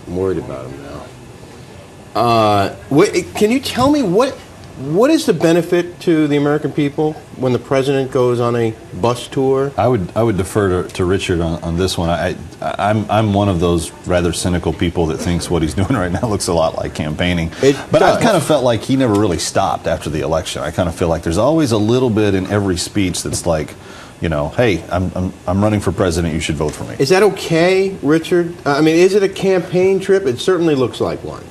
I'm worried about him now. Can you tell me what is the benefit to the American people when the president goes on a bus tour? I would defer to Richard on this one. I'm one of those rather cynical people that thinks what he's doing right now looks a lot like campaigning. But I've kind of felt like he never really stopped after the election. I kind of feel like there's always a little bit in every speech that's like, you know, hey, I'm running for president, you should vote for me. Is that okay, Richard? I mean, is it a campaign trip? It certainly looks like one.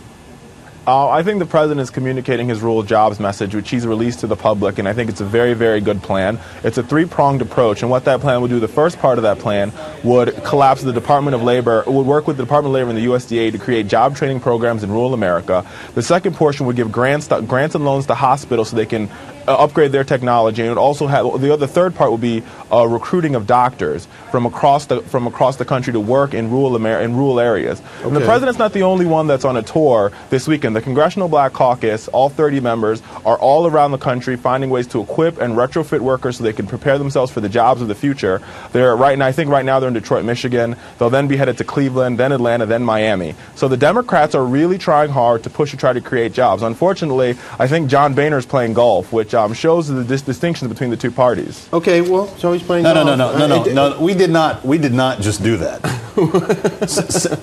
I think the president is communicating his rural jobs message, which he's released to the public, and I think it's a very, very good plan. It's a three-pronged approach, and what that plan would do, the first part of that plan would collapse the Department of Labor, would work with the Department of Labor and the USDA to create job training programs in rural America. The second portion would give grants and loans to hospitals so they can upgrade their technology, and it would also have the third part would be recruiting of doctors from across the country to work in rural areas. Okay. And the president's not the only one that's on a tour this weekend. The Congressional Black Caucus, all 30 members, are all around the country finding ways to equip and retrofit workers so they can prepare themselves for the jobs of the future. They're I think right now they're in Detroit, Michigan. They'll then be headed to Cleveland, then Atlanta, then Miami. So the Democrats are really trying hard to push to try to create jobs. Unfortunately, I think John Boehner's playing golf, which shows the distinctions between the two parties. Okay, well, so he's playing golf. No. We did not just do that.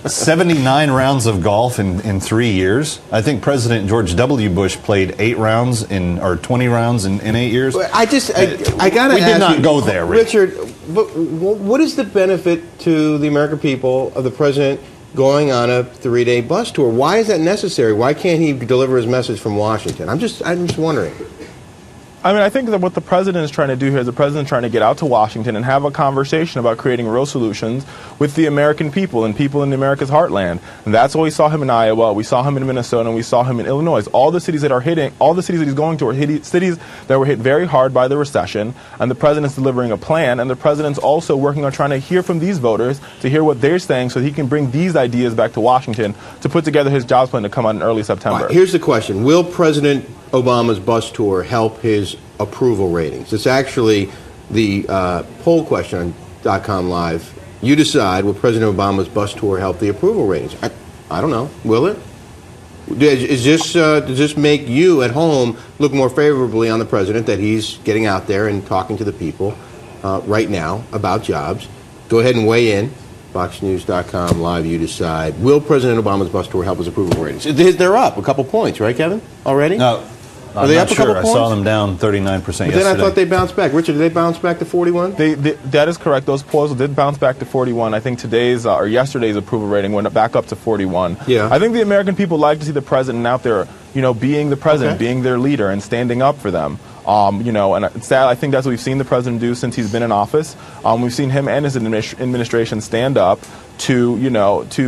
79 rounds of golf in 3 years. I think President George W. Bush played 8 rounds or 20 rounds in 8 years. I got to ask we did not go there, Richard. What is the benefit to the American people of the president going on a 3-day bus tour? Why is that necessary? Why can't he deliver his message from Washington? I'm just wondering. I mean, I think that what the president is trying to do here is the president is trying to get out to Washington and have a conversation about creating real solutions with the American people and people in America's heartland. And that's why we saw him in Iowa, we saw him in Minnesota, and we saw him in Illinois. All the cities that he's going to are cities that were hit very hard by the recession, and the president's delivering a plan, and the president's also working on trying to hear from these voters, to hear what they're saying so he can bring these ideas back to Washington to put together his jobs plan to come out in early September. Right, here's the question. Will President Obama's bus tour help his approval ratings? It's actually the poll question on .com Live. You decide, will President Obama's bus tour help the approval ratings? I don't know. Will it? Does this make you at home look more favorably on the president that he's getting out there and talking to the people right now about jobs? Go ahead and weigh in. FoxNews.com Live, you decide. Will President Obama's bus tour help his approval ratings? They're up a couple points, right, Kevin? Already? No. Are they up a couple points? I saw them down 39% yesterday. Then I thought they bounced back. Richard, did they bounce back to 41? That is correct. Those polls did bounce back to 41. I think today's or yesterday's approval rating went back up to 41. Yeah. I think the American people like to see the president out there, being the president, being their leader, and standing up for them. And it's sad. I think that's what we've seen the president do since he's been in office. We've seen him and his administration stand up to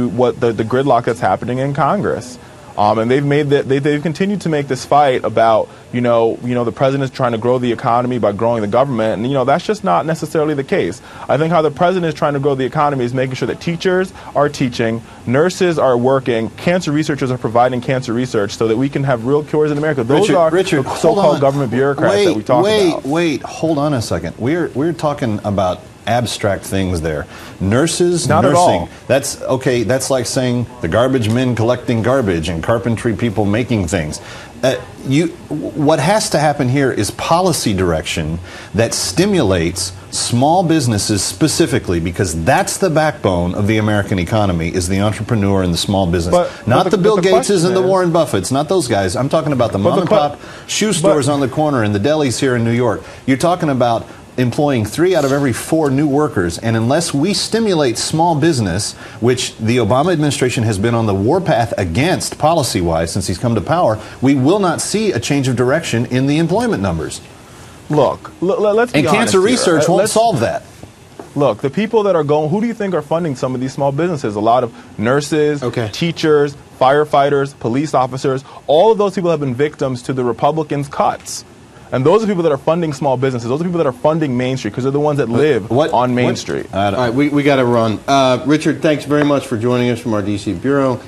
what the gridlock that's happening in Congress. And they've continued to make this fight about the president's trying to grow the economy by growing the government, and that's just not necessarily the case. I think how the president is trying to grow the economy is making sure that teachers are teaching, nurses are working, cancer researchers are providing cancer research, so that we can have real cures in America. Those are the so-called government bureaucrats that we talk about. Wait, hold on a second. We're talking about abstract things there. Nurses, not nursing. At all. That's okay. That's like saying the garbage men collecting garbage and carpentry people making things. What has to happen here is policy direction that stimulates small businesses specifically, because that's the backbone of the American economy, is the entrepreneur and the small business. Not the Bill Gateses and the Warren Buffetts, not those guys. I'm talking about the mom and pop shoe stores on the corner and the delis here in New York. You're talking about employing 3 out of every 4 new workers, and unless we stimulate small business, which the Obama administration has been on the warpath against policy-wise since he's come to power, we will not see a change of direction in the employment numbers. Let's be honest. And cancer research won't solve that. Look, the people that are going, who do you think are funding some of these small businesses? A lot of nurses, teachers, firefighters, police officers. All of those people have been victims to the Republicans' cuts. And those are people that are funding small businesses. Those are people that are funding Main Street, because they're the ones that live on Main Street. All right, we got to run. Richard, thanks very much for joining us from our D.C. Bureau.